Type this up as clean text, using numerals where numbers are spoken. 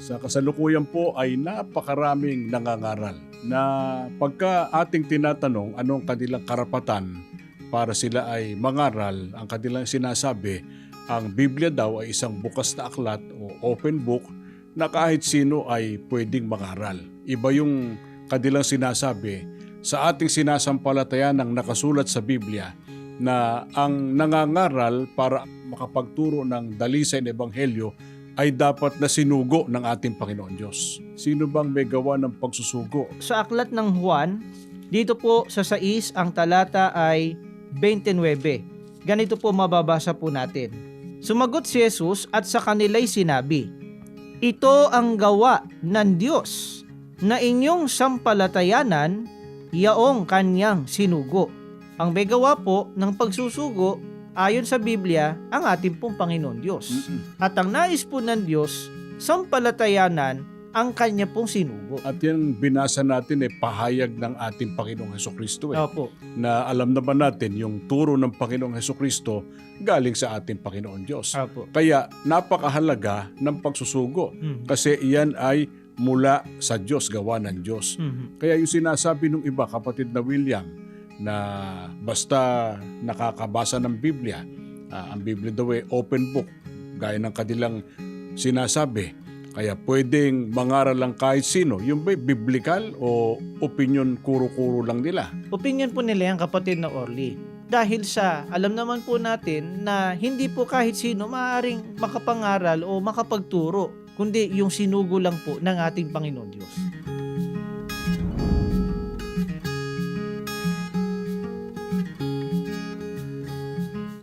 Sa kasalukuyan po ay napakaraming nangangaral na pagka ating tinatanong anong kanilang karapatan para sila ay mangaral, ang kanilang sinasabi, ang Biblia daw ay isang bukas na aklat o open book na kahit sino ay pwedeng mangaral. Iba yung kanilang sinasabi sa ating sinasampalatayan ng nakasulat sa Biblia na ang nangangaral para makapagturo ng dalisay na ebanghelyo ay dapat na sinugo ng ating Panginoon Diyos. Sino bang may gawa ng pagsusugo? Sa aklat ng Juan, dito po sa 6, ang talata ay 29. Ganito po mababasa po natin. Sumagot si Jesus at sa kanila'y sinabi, "Ito ang gawa ng Diyos, na inyong sampalatayanan, yaong kanyang sinugo." Ang may gawa po ng pagsusugo, ayon sa Biblia, ang ating pong Panginoon Diyos. At ang nais po ng Diyos, sampalatayanan ang kanya pong sinugo. At yan binasa natin pahayag ng ating Panginoong Hesukristo Opo. na alam naman natin yung turo ng Panginoong Hesukristo galing sa ating Panginoon Diyos. Opo. Kaya napakahalaga ng pagsusugo kasi iyan ay mula sa Diyos, gawa ng Diyos. Kaya yung sinasabi ng iba, kapatid na William, na basta nakakabasa ng Biblia, ang Biblia daw ay open book, gaya ng kanilang sinasabi. Kaya pwedeng mangaral lang kahit sino. Yung ba biblical o opinion kuro-kuro lang nila? Opinion po nila yan, kapatid na Orly. Dahil sa alam naman po natin na hindi po kahit sino maaaring makapangaral o makapagturo, kundi yung sinugo lang po ng ating Panginoon Diyos.